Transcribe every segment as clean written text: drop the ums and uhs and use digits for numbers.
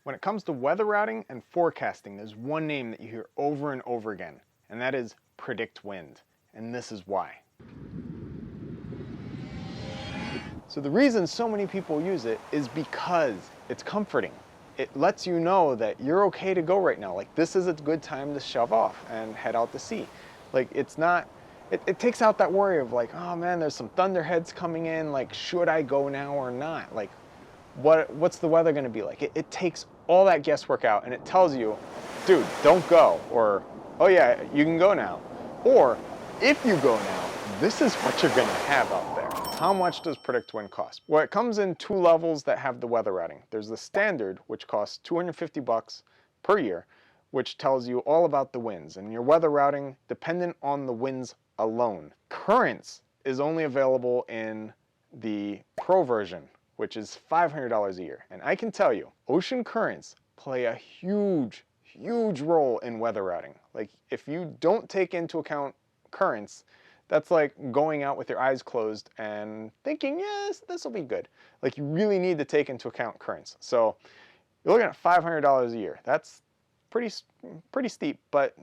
When it comes to weather routing and forecasting, there's one name that you hear over and over again, and that is predict wind. And this is why. So the reason so many people use it is because it's comforting. It lets you know that you're okay to go right now. Like, this is a good time to shove off and head out to sea. Like, it's not, it takes out that worry of like, oh man, there's some thunderheads coming in. Like, should I go now or not? Like, what's the weather going to be like? It takes all that guesswork out, and it tells you, dude, don't go, or, oh yeah, you can go now, or if you go now, this is what you're going to have out there. How much does predict wind cost? Well, it comes in two levels that have the weather routing. There's the standard, which costs $250 per year, which tells you all about the winds and your weather routing dependent on the winds alone. Currents is only available in the Pro version, which is $500 a year. And I can tell you, ocean currents play a huge, huge role in weather routing. Like, if you don't take into account currents, that's like going out with your eyes closed and thinking, yes, this will be good. Like, you really need to take into account currents. So you're looking at $500 a year. That's pretty steep, but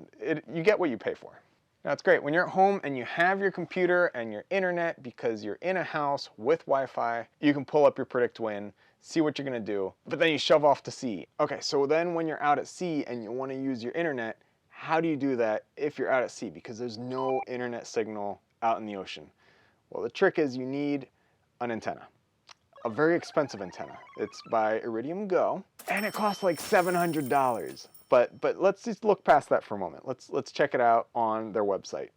you get what you pay for. Now, it's great when you're at home and you have your computer and your internet because you're in a house with Wi-Fi. You can pull up your predict wind, see what you're going to do, but then you shove off to sea. Okay, so then when you're out at sea and you want to use your internet, how do you do that if you're out at sea? Because there's no internet signal out in the ocean. Well, the trick is you need an antenna, a very expensive antenna. It's by Iridium Go, and it costs like $700. But let's just look past that for a moment. Let's check it out on their website.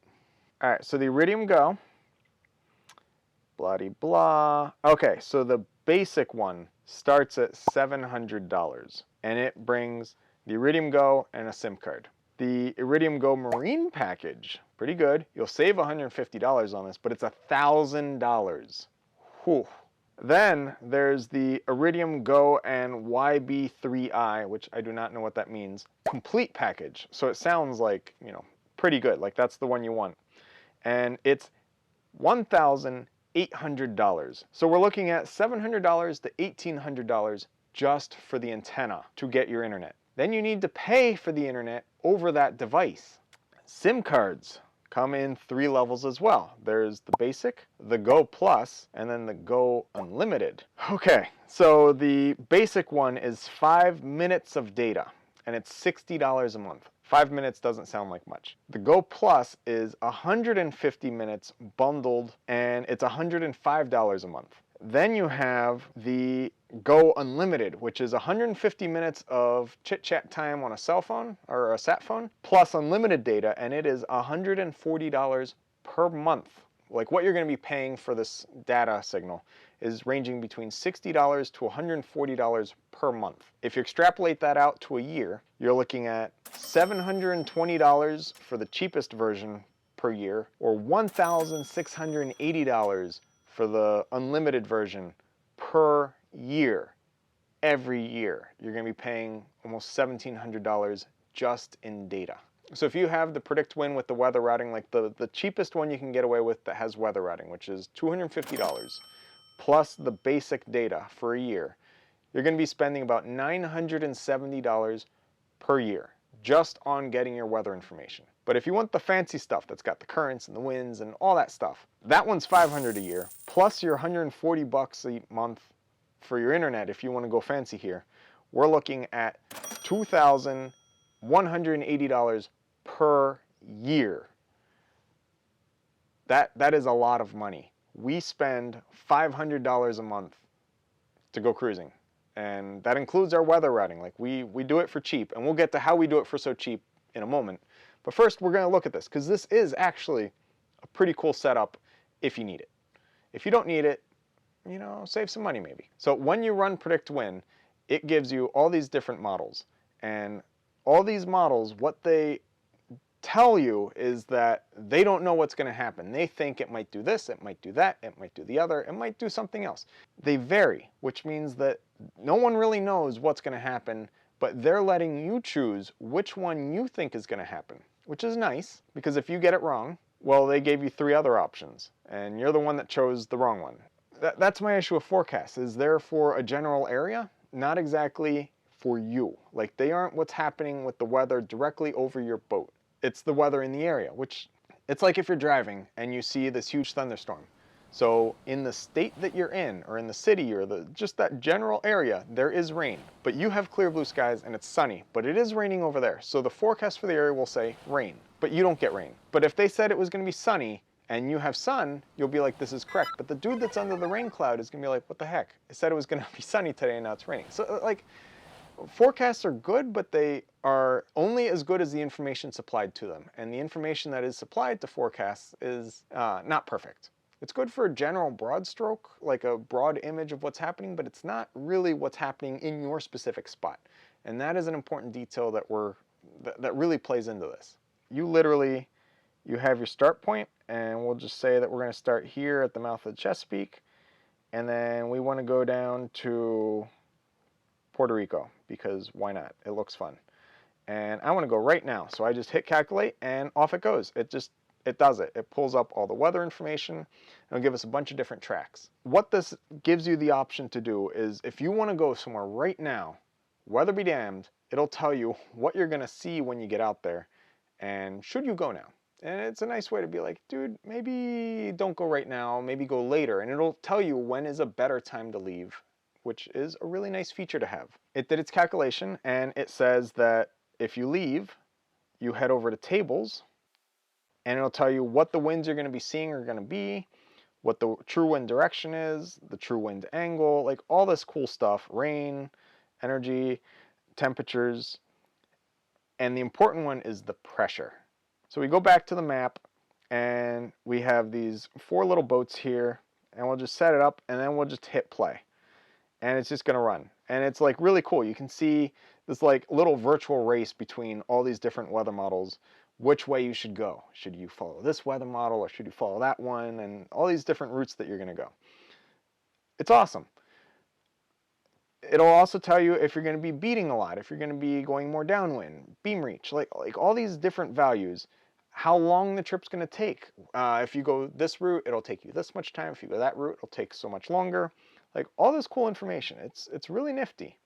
All right, so the Iridium Go, blah-de-blah. Okay, so the basic one starts at $700, and it brings the Iridium Go and a SIM card. The Iridium Go Marine package, pretty good. You'll save $150 on this, but it's $1,000. Whew. Then there's the Iridium Go and YB3i, which I do not know what that means, complete package. So it sounds like, you know, pretty good, like that's the one you want. And it's $1,800. So we're looking at $700 to $1,800 just for the antenna to get your internet. Then you need to pay for the internet over that device. SIM cards come in 3 levels as well. There's the basic, the Go Plus, and then the Go Unlimited. Okay, so the basic one is 5 minutes of data, and it's $60 a month. 5 minutes doesn't sound like much. The Go Plus is 150 minutes bundled, and it's $105 a month. Then you have the Go Unlimited, which is 150 minutes of chit-chat time on a cell phone or a sat phone, plus unlimited data, and it is $140 per month. Like, what you're going to be paying for this data signal is ranging between $60 to $140 per month. If you extrapolate that out to a year, you're looking at $720 for the cheapest version per year, or $1,680 for the unlimited version per year. Every year you're going to be paying almost $1,700 just in data. So if you have the predict wind with the weather routing, like the cheapest one you can get away with that has weather routing, which is $250 plus the basic data for a year, you're going to be spending about $970 per year just on getting your weather information. But if you want the fancy stuff that's got the currents and the winds and all that stuff, that one's $500 a year, plus your $140 a month for your internet if you want to go fancy here. We're looking at $2,180 per year. That is a lot of money. We spend $500 a month to go cruising, and that includes our weather routing. Like, we do it for cheap, and we'll get to how we do it for so cheap in a moment. But first, we're going to look at this, because this is actually a pretty cool setup if you need it. If you don't need it, you know, save some money maybe. So when you run Predict Wind, it gives you all these different models. And all these models, what they tell you is that they don't know what's going to happen. They think it might do this, it might do that, it might do the other, it might do something else. They vary, which means that no one really knows what's going to happen, but they're letting you choose which one you think is going to happen, which is nice, because if you get it wrong, well, they gave you 3 other options, and you're the one that chose the wrong one. That's my issue with forecasts, is they're for a general area, not exactly for you. Like, they aren't what's happening with the weather directly over your boat. It's the weather in the area, which it's like if you're driving and you see this huge thunderstorm. So in the state that you're in, or in the city, or just that general area, there is rain. But you have clear blue skies and it's sunny, but it is raining over there. So the forecast for the area will say rain, but you don't get rain. But if they said it was going to be sunny and you have sun, you'll be like, this is correct. But the dude that's under the rain cloud is going to be like, what the heck? It said it was going to be sunny today and now it's raining. So like, forecasts are good, but they are only as good as the information supplied to them. And the information that is supplied to forecasts is not perfect. It's good for a general broad stroke, like a broad image of what's happening, but it's not really what's happening in your specific spot. And that is an important detail that that really plays into this. You have your start point, and we'll just say that we're going to start here at the mouth of the Chesapeake, and then we want to go down to Puerto Rico, because why not? It looks fun. And I want to go right now. So I just hit calculate and off it goes. It does it. It pulls up all the weather information and it'll give us a bunch of different tracks. What this gives you the option to do is, if you want to go somewhere right now, weather be damned, it'll tell you what you're going to see when you get out there and should you go now. And it's a nice way to be like, dude, maybe don't go right now, maybe go later. And it'll tell you when is a better time to leave, which is a really nice feature to have. It did its calculation, and it says that if you leave, you head over to tables, and it'll tell you what the winds you're going to be seeing are going to be, what the true wind direction is, the true wind angle, like all this cool stuff, rain, energy, temperatures, and the important one is the pressure. So we go back to the map, and we have these 4 little boats here, and we'll just set it up, and then we'll just hit play. And it's just going to run. And it's like really cool. You can see this like little virtual race between all these different weather models, which way you should go. Should you follow this weather model, or should you follow that one, and all these different routes that you're going to go. It's awesome. It'll also tell you if you're going to be beating a lot, if you're going to be going more downwind, beam reach, like all these different values, how long the trip's going to take. If you go this route, it'll take you this much time. If you go that route, it'll take so much longer. Like all this cool information. It's really nifty.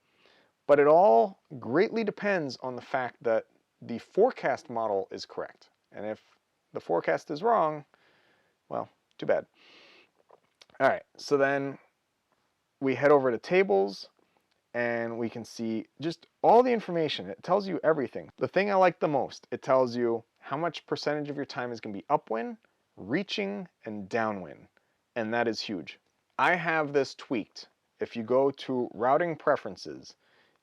But it all greatly depends on the fact that the forecast model is correct. And if the forecast is wrong, well, too bad. All right, so then we head over to tables, and we can see just all the information. It tells you everything. The thing I like the most, it tells you how much percentage of your time is going to be upwind, reaching, and downwind. And that is huge. I have this tweaked. If you go to routing preferences,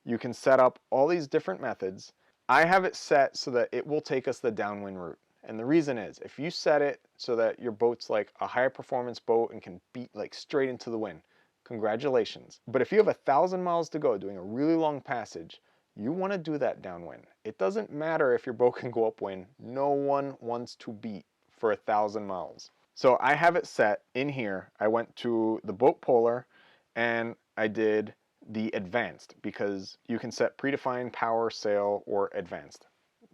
you can set up all these different methods. I have it set so that it will take us the downwind route. And the reason is, if you set it so that your boat's like a higher performance boat and can beat like straight into the wind, congratulations. But if you have 1,000 miles to go doing a really long passage, you want to do that downwind. It doesn't matter if your boat can go upwind. No one wants to beat for 1,000 miles. So I have it set in here. I went to the boat polar and I did the advanced, because you can set predefined, power, sail, or advanced.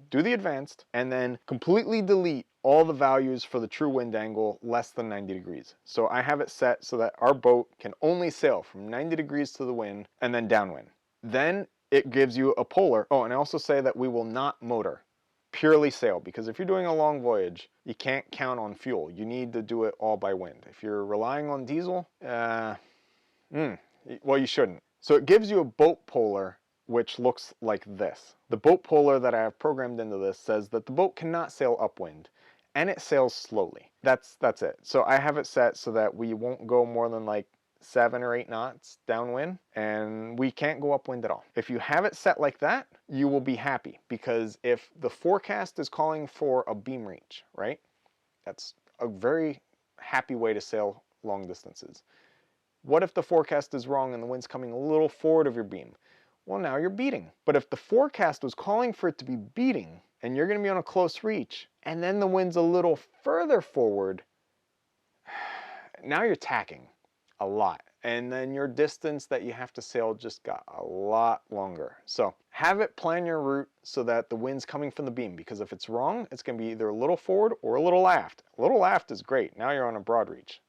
Do the advanced and then completely delete all the values for the true wind angle less than 90 degrees. So I have it set so that our boat can only sail from 90 degrees to the wind and then downwind. Then it gives you a polar. Oh, and I also say that we will not motor. Purely sail, because if you're doing a long voyage, you can't count on fuel. You need to do it all by wind. If you're relying on diesel, well, you shouldn't. So it gives you a boat polar, which looks like this. The boat polar that I have programmed into this says that the boat cannot sail upwind, and it sails slowly. That's it. So I have it set so that we won't go more than like 7 or 8 knots downwind, and we can't go upwind at all. If you have it set like that, you will be happy, because if the forecast is calling for a beam reach, right? That's a very happy way to sail long distances. What if the forecast is wrong and the wind's coming a little forward of your beam? Well, now you're beating. But if the forecast was calling for it to be beating, and you're going to be on a close reach, and then the wind's a little further forward, now you're tacking a lot. And then your distance that you have to sail just got a lot longer. So have it plan your route so that the wind's coming from the beam, because if it's wrong, it's going to be either a little forward or a little aft. A little aft is great. Now you're on a broad reach.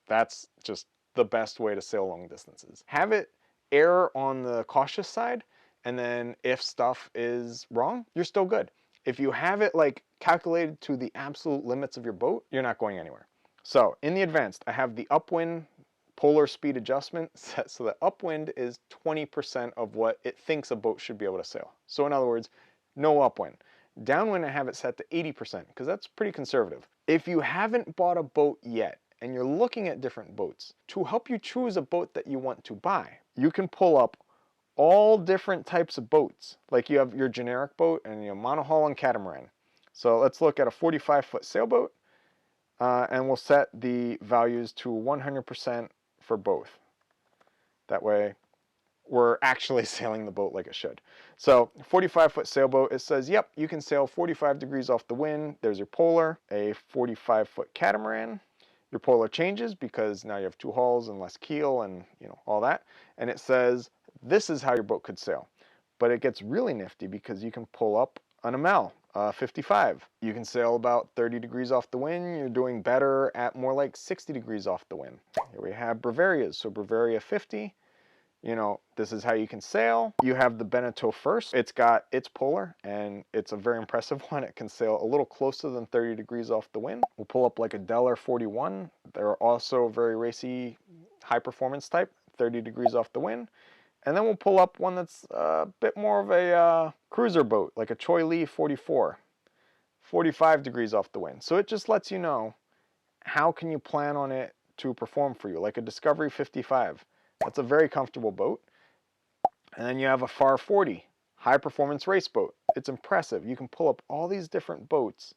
That's just the best way to sail long distances. Have it err on the cautious side And then if stuff is wrong, you're still good. If you have it like calculated to the absolute limits of your boat, you're not going anywhere. So in the advanced, I have the upwind polar speed adjustment set so that upwind is 20% of what it thinks a boat should be able to sail. So in other words, no upwind. Downwind, I have it set to 80% because that's pretty conservative. If you haven't bought a boat yet and you're looking at different boats, to help you choose a boat that you want to buy, you can pull up all different types of boats. Like you have your generic boat and your monohull and catamaran. So let's look at a 45-foot sailboat and we'll set the values to 100% for both. That way we're actually sailing the boat like it should. So 45-foot sailboat, it says, yep, you can sail 45 degrees off the wind. There's your polar. A 45-foot catamaran. Your polar changes because now you have two hulls and less keel and all that. And it says, this is how your boat could sail. But it gets really nifty because you can pull up an ML, 55. You can sail about 30 degrees off the wind. You're doing better at more like 60 degrees off the wind. Here we have Brevarias. So Brevaria 50. This is how you can sail. You have the Beneteau first. It's got its polar, and it's a very impressive one. It can sail a little closer than 30 degrees off the wind. We'll pull up like a Deller 41. They're also very racy, high performance type, 30 degrees off the wind. And then we'll pull up one that's a bit more of a cruiser boat, like a Choi Lee 44, 45 degrees off the wind. So it just lets you know how can you plan on it to perform for you, like a Discovery 55. That's a very comfortable boat. And then you have a FAR 40, high performance race boat. It's impressive. You can pull up all these different boats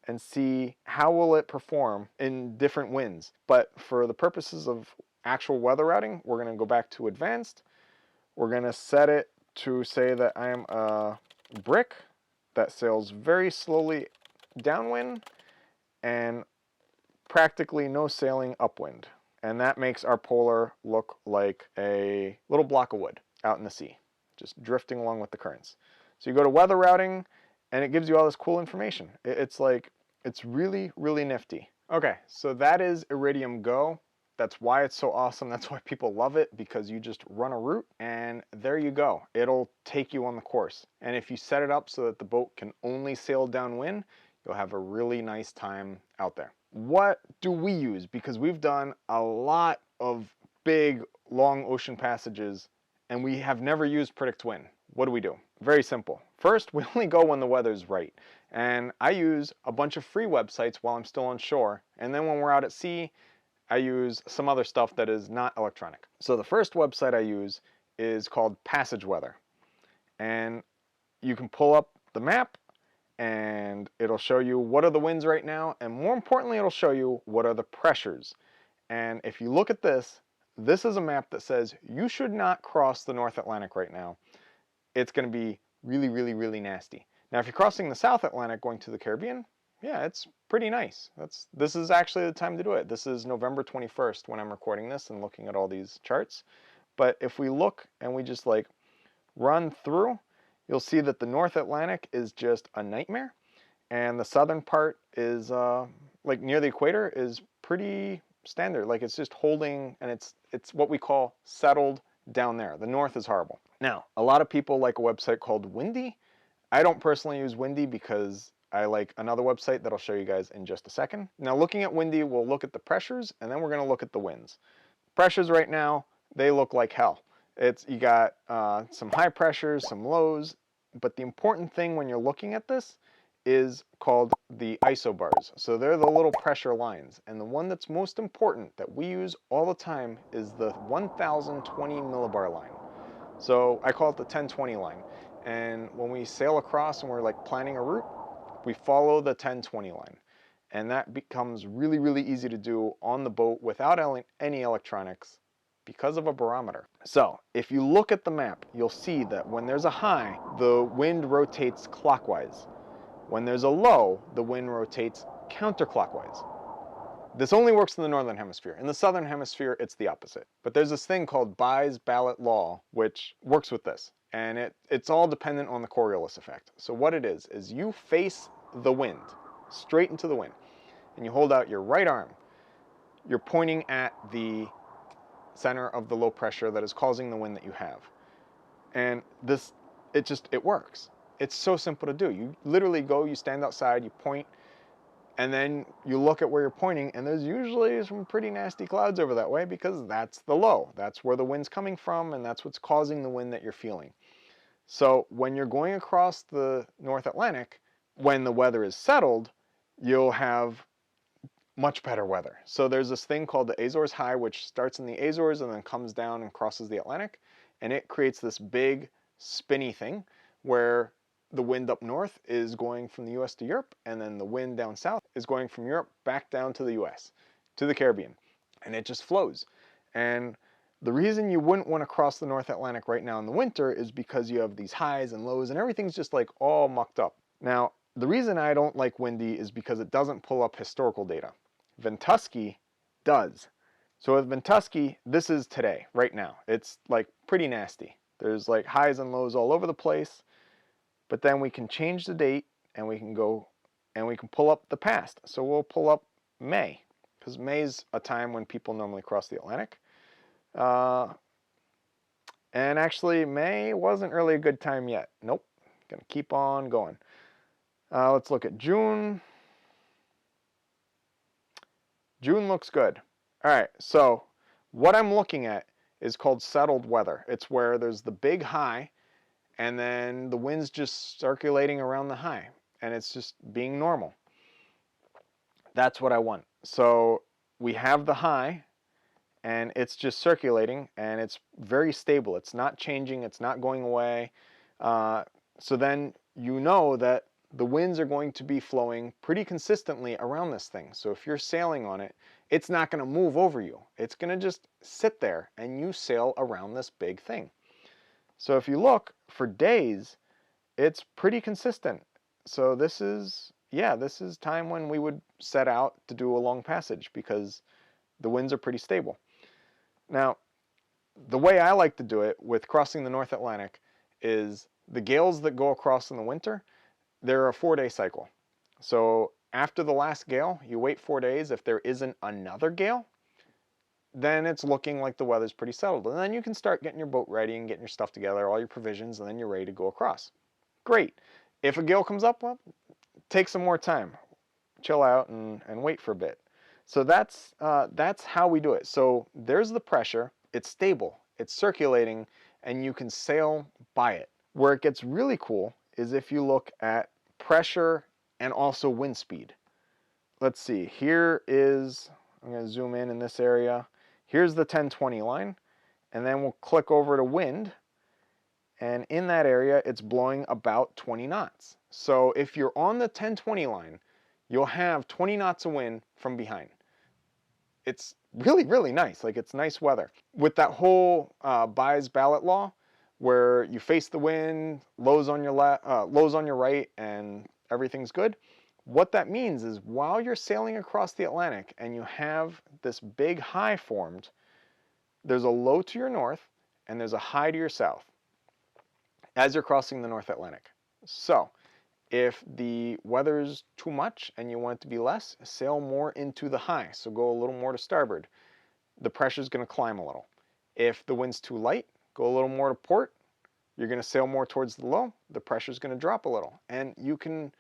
and see how will it perform in different winds. But for the purposes of actual weather routing, we're going to go back to advanced. We're going to set it to say that I am a brick that sails very slowly downwind and practically no sailing upwind. And that makes our polar look like a little block of wood out in the sea, just drifting along with the currents. So you go to weather routing and it gives you all this cool information. It's really, really nifty. Okay, so that is Iridium Go. That's why it's so awesome. That's why people love it, because you just run a route and there you go. It'll take you on the course. And if you set it up so that the boat can only sail downwind, you'll have a really nice time out there. What do we use? Because we've done a lot of big, long ocean passages and we have never used Predict Wind. What do we do? Very simple. First, we only go when the weather's right. And I use a bunch of free websites while I'm still on shore. And then when we're out at sea, I use some other stuff that is not electronic. So the first website I use is called Passage Weather. And you can pull up the map and it'll show you what are the winds right now, and more importantly, it'll show you what are the pressures. And if you look at this, this is a map that says you should not cross the North Atlantic right now. It's going to be really, really, really nasty. Now, if you're crossing the South Atlantic going to the Caribbean, yeah, it's pretty nice. This is actually the time to do it. This is November 21st when I'm recording this and looking at all these charts. But if we look and we just like run through, you'll see that the North Atlantic is just a nightmare, and the southern part is like near the equator is pretty standard. Like it's just holding, and it's what we call settled down there. The north is horrible. Now, a lot of people like a website called Windy. I don't personally use Windy because I like another website that I'll show you guys in just a second. Now, looking at Windy, we'll look at the pressures, and then we're going to look at the winds. Pressures right now, they look like hell. You got some high pressures, some lows, but the important thing when you're looking at this is called the isobars. So they're the little pressure lines, and the one that's most important that we use all the time is the 1020 millibar line. So I call it the 1020 line. And when we sail across and we're like planning a route, we follow the 1020 line. And that becomes really, really easy to do on the boat without any electronics, because of a barometer. So if you look at the map, you'll see that when there's a high, the wind rotates clockwise. When there's a low, the wind rotates counterclockwise. This only works in the northern hemisphere. In the southern hemisphere, it's the opposite. But there's this thing called Bayes' ballot law, which works with this. And it's all dependent on the Coriolis effect. So what it is you face the wind, straight into the wind, and you hold out your right arm. You're pointing at the center of the low pressure that is causing the wind that you have. And this it works. It's so simple to do. You literally go, you stand outside, you point, and then you look at where you're pointing, and there's usually some pretty nasty clouds over that way because that's the low. That's where the wind's coming from, and that's what's causing the wind that you're feeling. So when you're going across the North Atlantic, when the weather is settled, you'll have much better weather. So there's this thing called the Azores High, which starts in the Azores and then comes down and crosses the Atlantic, and it creates this big spinny thing where the wind up north is going from the US to Europe, and then the wind down south is going from Europe back down to the US, to the Caribbean, and it just flows. And the reason you wouldn't want to cross the North Atlantic right now in the winter is because you have these highs and lows and everything's just like all mucked up. Now, the reason I don't like windy is because it doesn't pull up historical data. Ventusky does. So with Ventusky, this is today, right now. It's like pretty nasty. There's like highs and lows all over the place. But then we can change the date and we can go and we can pull up the past. So we'll pull up May, because May's a time when people normally cross the Atlantic. And actually, May wasn't really a good time yet. Nope. Gonna keep on going. Let's look at June. June looks good. All right, so what I'm looking at is called settled weather. It's where there's the big high and then the wind's just circulating around the high and it's just being normal. That's what I want. So we have the high and it's just circulating and it's very stable. It's not changing, it's not going away. So then you know that the winds are going to be flowing pretty consistently around this thing. So if you're sailing on it, it's not going to move over you. It's going to just sit there and you sail around this big thing. So if you look for days, it's pretty consistent. So this is time when we would set out to do a long passage because the winds are pretty stable. Now, the way I like to do it with crossing the North Atlantic is the gales that go across in the winter, they're a 4-day cycle. So after the last gale, you wait 4 days. If there isn't another gale, then it's looking like the weather's pretty settled. And then you can start getting your boat ready and getting your stuff together, all your provisions, and then you're ready to go across. Great. If a gale comes up, well, take some more time. Chill out and wait for a bit. So that's how we do it. So there's the pressure. It's stable. It's circulating, and you can sail by it. Where it gets really cool is if you look at pressure and also wind speed. Let's see, here is, I'm going to zoom in this area. Here's the 10-20 line, and then we'll click over to wind, and in that area it's blowing about 20 knots. So if you're on the 10-20 line, you'll have 20 knots of wind from behind. It's really, really nice. Like, it's nice weather. With that whole Bayes ballot law, where you face the wind, lows on your right, and everything's good. What that means is while you're sailing across the Atlantic and you have this big high formed, there's a low to your north and there's a high to your south as you're crossing the North Atlantic. So if the weather's too much and you want it to be less, sail more into the high. So go a little more to starboard. The pressure's going to climb a little. If the wind's too light, go a little more to port. You're going to sail more towards the low. The pressure's going to drop a little. And you can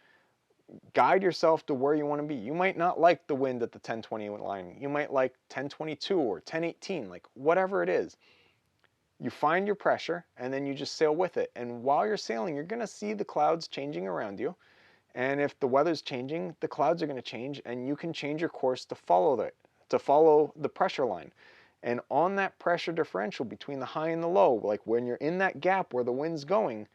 guide yourself to where you want to be. You might not like the wind at the 10-20 line. You might like 10-22 or 10-18, like whatever it is. You find your pressure and then you just sail with it. And while you're sailing, you're going to see the clouds changing around you. And if the weather's changing, the clouds are going to change and you can change your course to follow the pressure line. And on that pressure differential between the high and the low, like when you're in that gap where the wind's going,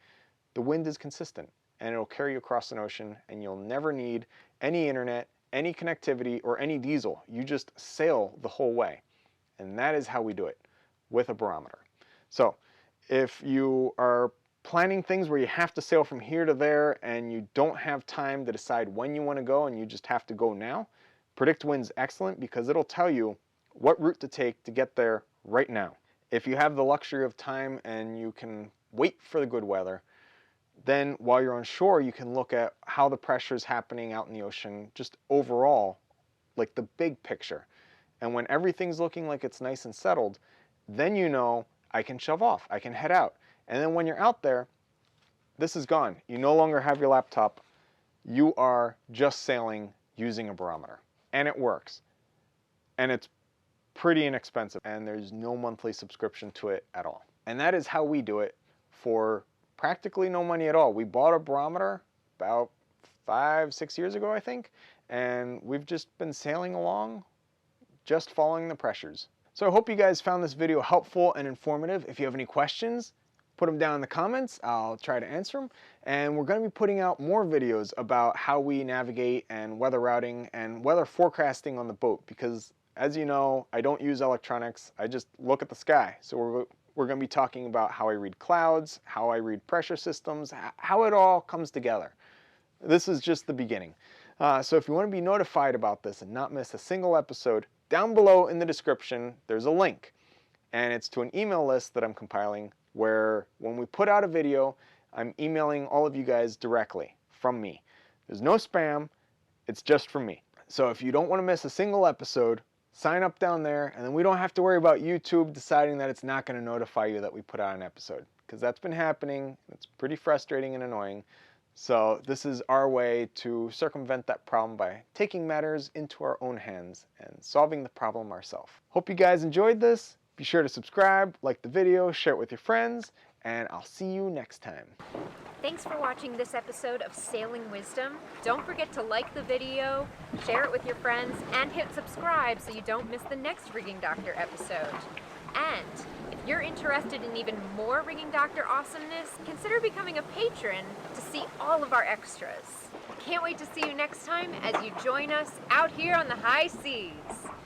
the wind is consistent and it'll carry you across an ocean and you'll never need any internet, any connectivity, or any diesel. You just sail the whole way. And that is how we do it, with a barometer. So if you are planning things where you have to sail from here to there and you don't have time to decide when you want to go and you just have to go now, Predict Wind's excellent because it'll tell you what route to take to get there right now. If you have the luxury of time and you can wait for the good weather, then while you're on shore, you can look at how the pressure is happening out in the ocean, just overall, like the big picture. And when everything's looking like it's nice and settled, then you know I can shove off, I can head out. And then when you're out there, this is gone. You no longer have your laptop. You are just sailing using a barometer. And it works. And it's pretty inexpensive. And there's no monthly subscription to it at all. And that is how we do it for practically no money at all. We bought a barometer about 5-6 years ago, I think. And we've just been sailing along, just following the pressures. So I hope you guys found this video helpful and informative. If you have any questions, put them down in the comments. I'll try to answer them. And we're going to be putting out more videos about how we navigate and weather routing and weather forecasting on the boat, because as you know, I don't use electronics. I just look at the sky. So we're going to be talking about how I read clouds, how I read pressure systems, how it all comes together. This is just the beginning. So if you want to be notified about this and not miss a single episode, down below in the description, there's a link. And it's to an email list that I'm compiling where when we put out a video, I'm emailing all of you guys directly from me. There's no spam, it's just from me. So if you don't want to miss a single episode, sign up down there, and then we don't have to worry about YouTube deciding that it's not going to notify you that we put out an episode, because that's been happening. It's pretty frustrating and annoying. So this is our way to circumvent that problem by taking matters into our own hands and solving the problem ourselves. Hope you guys enjoyed this. Be sure to subscribe, like the video, share it with your friends, and I'll see you next time. Thanks for watching this episode of Sailing Wisdom. Don't forget to like the video, share it with your friends, and hit subscribe so you don't miss the next Rigging Doctor episode. And if you're interested in even more Rigging Doctor awesomeness, consider becoming a patron to see all of our extras. Can't wait to see you next time as you join us out here on the high seas.